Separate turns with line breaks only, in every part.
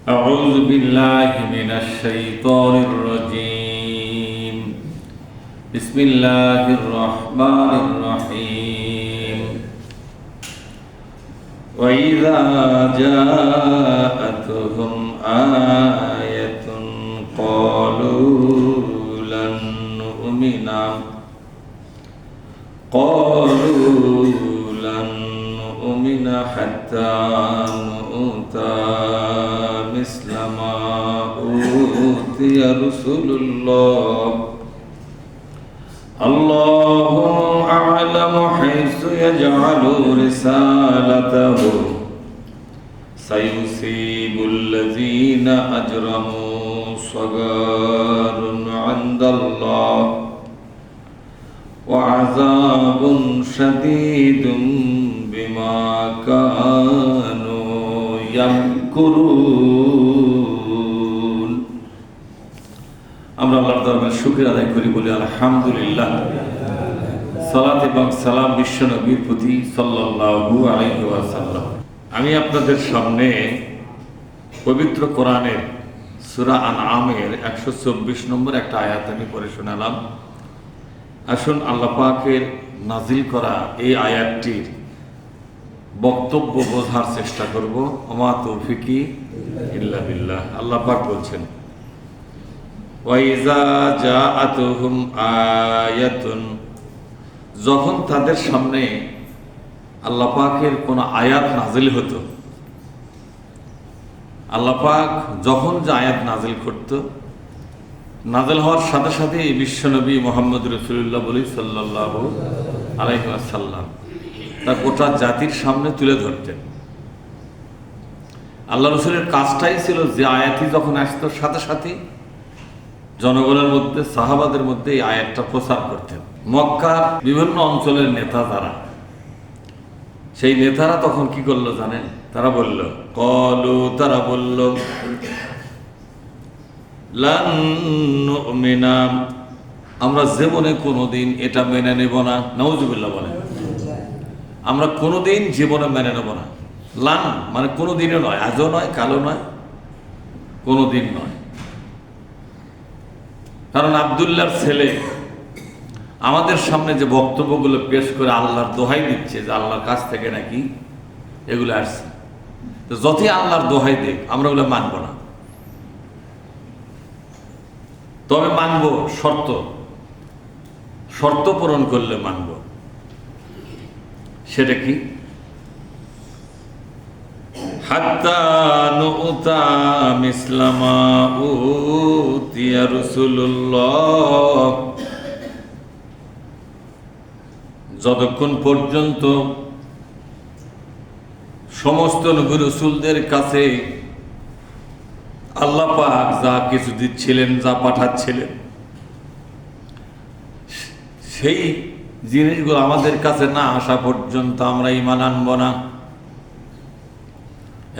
أعوذ بالله من الشيطان الرجيم بسم الله الرحمن الرحيم وإذا جاءتهم آية قالوا لن نؤمن حتى نؤتى مثل ما أوتي رسل الله الله أعلم حيث يجعل رسالته سيصيب الذين أجرموا صغار عند الله وعذاب شديد بما كانوا يمكرون আমরা আল্লাহর দরবারে শুকরিয়া আদায় করি বলি আলহামদুলিল্লাহ। সালাত এবং সালাম বিশ্ব নবীর প্রতি সাল্লাল্লাহু আলাইহি ওয়াসাল্লাম। আমি আপনাদের সামনে পবিত্র কোরআনের সূরা আনআমের 124 নম্বর একটা আয়াত আমি পড়ে শোনালাম। আসুন আল্লাহ পাকের নাজিল করা এই আয়াতটির বক্তব্য বোঝার চেষ্টা করব। ওমা তৌফিকি ইল্লা বিল্লাহ। আল্লাহ পাক বলছেন, ওয়াইজা জাআতুহুম আয়াতুন, যখন তাদের সামনে আল্লাহ পাকের কোন আয়াত নাজিল হতো, আল্লাহ পাক যখন যে আয়াত নাজিল করত, নাজিল হওয়ার সাথে সাথে বিশ্বনবী মুহাম্মদ রাসূলুল্লাহ বলি সাল্লাল্লাহু আলাইহি ওয়াসাল্লাম তা গোটা জাতির সামনে তুলে ধরতেন। আল্লাহ রসুলের কাজটাই ছিল যে আয়াতই যখন আসতো সাথে সাথে জনগণের মধ্যে, সাহাবাদের মধ্যে এই আয়াতটা প্রচার করতেন। মক্কার বিভিন্ন অঞ্চলের নেতা যারা, সেই নেতারা তখন কি করলো জানেন? তারা বলল লান নুমিনা, আমরা জীবনে কোনোদিন এটা মেনে নেব না। নাউজুবিল্লাহ বলেন, আমরা কোনোদিন জীবনে মেনে নেব না। লান মানে কোনোদিনও নয়, আজও নয়, কালও নয়, কোনোদিন নয়। কারণ আব্দুল্লাহর ছেলে আমাদের সামনে যে বক্তব্যগুলো পেশ করে আল্লাহর দোহাই দিচ্ছে যে আল্লাহর কাছ থেকে নাকি এগুলো আসছে, তো যতই আল্লাহর দোহাই দেখ আমরা ওগুলো মানব না। তবে মানব শর্ত পূরণ করলে মানব। সেটা কি? হাত্তা নুতা মিসলা মা উতিয়া রাসূলুল্লাহ, যতক্ষণ পর্যন্ত সমস্ত নবী রাসূলদের কাছে আল্লাহ পাক যা কিছু দিচ্ছিলেন, যা পাঠাচ্ছিলেন, সেই জিনিসগুলো আমাদের কাছে না আসা পর্যন্ত আমরা ঈমান আনব না।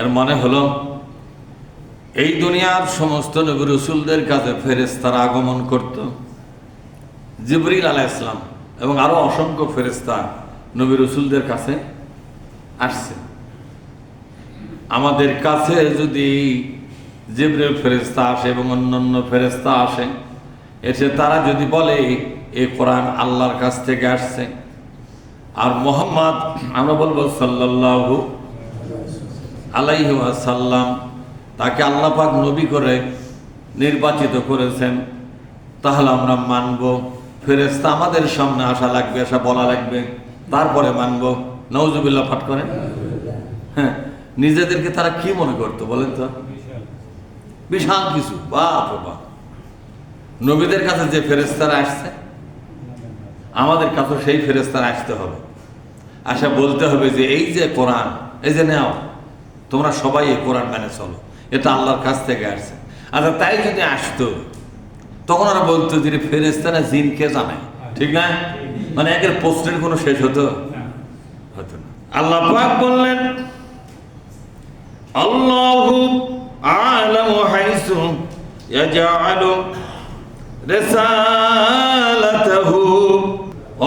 এর মানে হলো এই দুনিয়ার সমস্ত নবী রাসূলদের কাছে ফেরেশতারা আগমন করত। জিবরিল আলাইহিস সালাম এবং আরো অসংখ্য ফেরেশতা নবী রাসূলদের কাছে আসছে। আমাদের কাছে যদি জিবরিল ফেরেশতা আসে এবং অন্যান্য ফেরেশতা আসে, এসে তারা যদি বলে এই কোরআন আল্লাহর কাছ থেকে আসছে, আর মুহাম্মদ আমরা বলবো সাল্লাল্লাহু আলাইহি ওয়াসাল্লাম তাকে আল্লাহ পাক নবী করে নির্বাচিত করেছেন, তাহলে আমরা মানব। ফেরেশতা আমাদের সামনে আসা লাগবে, আসা বলা লাগবে, তারপরে মানব। নাউজুবিল্লাহ পাঠ করেন। হ্যাঁ, নিজেদেরকে তারা কি মনে করতো বলেন তো? বিশাল কিছু। বাপ রে বাপ, নবীদের কাছে যে ফেরেশতারা আসছে আমাদের কাছে সেই ফেরেশতারা আসতে হবে, আসা বলতে হবে যে এই যে কোরআন, এই যে নাও তোমরা সবাই এই কোরআন মেনে চলো, এটা আল্লাহর কাছ থেকে আসছে। আচ্ছা, তাই যদি আসতো তখন ওরা বলতো যে ফেরেশতা না জিন, কে জানে, ঠিক না? মানে একের প্রশ্নের কোনো শেষ হতো না। আল্লাহ পাক বললেন, আল্লাহু আ'লামু হাইসু ইয়াজআলু রিসালাতাহু,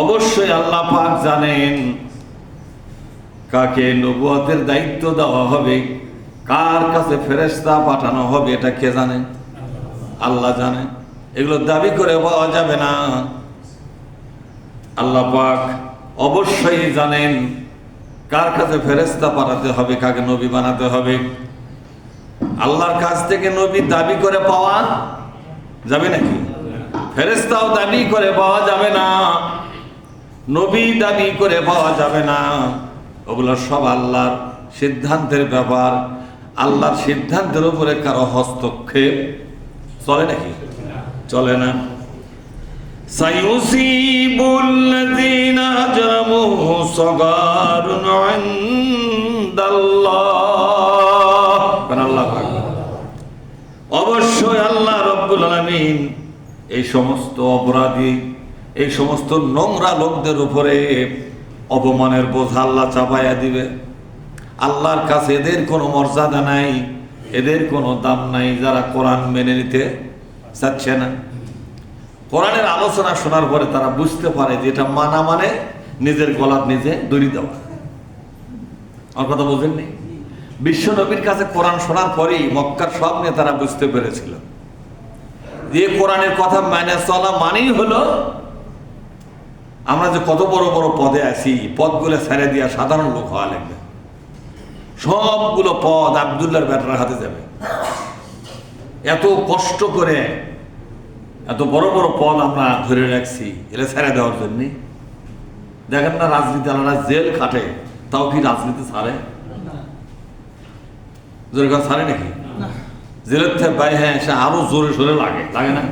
অবশ্যই আল্লাহ পাক জানেন কাকে নবুয়তের দায়িত্ব দেওয়া হবে, কার কাছে ফেরেশতা পাঠানো হবে এটা কে জানে? আল্লাহ জানে। এগুলো দাবি করে পাওয়া যাবে না। আল্লাহ পাক অবশ্যই জানেন কার কাছে ফেরেশতা পাঠাতে হবে, কাকে নবী বানাতে হবে। আল্লাহর কাছ থেকে নবী দাবি করে পাওয়া যাবে নাকি? ফেরেশতাও দাবি করে পাওয়া যাবে না, নবী দাবি করে পাওয়া যাবে না। ওগুলো সব আল্লাহর সিদ্ধান্তের ব্যাপার। আল্লাহর সিদ্ধান্তের উপরে কারো হস্তক্ষেপ চলে নাকি? চলে না। সায়ুসিবুল্লাযীনা আজরামু সাগারুন ইনদাল্লাহ। আল্লাহু আকবার। অবশ্যই আল্লাহ রাব্বুল আলামিন এই সমস্ত অপরাধী, এই সমস্ত নোংরা লোকদের উপরে অপমানের বোঝা আল্লাহ চাপাইয়া দিবে। আল্লাহর কাছে এদের কোনো মর্যাদা নাই, এদের কোনো দাম নাই যারা কোরআন মেনে নিতে চাচ্ছে না। কোরআনের আলোচনা শোনার পরে তারা বুঝতে পারে যে এটা মানা মানে নিজের গলার নিজে দড়ি দেওয়া। আমার কথা বুঝেননি? বিশ্ব নবীর কাছে কোরআন শোনার পরেই মক্কার সব নেতারা বুঝতে পেরেছিল যে কোরআনের কথা মেনে চলা মানেই হলো আমরা যে কত বড় বড় পদে আছি, পদগুলো ছেড়ে দিয়া সাধারণ লোক হওয়া লাগবে। সবগুলো পদ আব্দুল্লাহর ব্যাটার হাতে যাবে। এত কষ্ট করে এত বড় বড় পদ আমরা ধরে রাখছি এলে ছেড়ে দেওয়ার জন্যে। দেখেন না রাজনীতি আলাদা জেল খাটে, তাও কি রাজনীতি ছাড়ে? জোরে ছাড়ে নাকি? জেলের থেকে বাইরে এসে আরো জোরে সোরে লাগে না?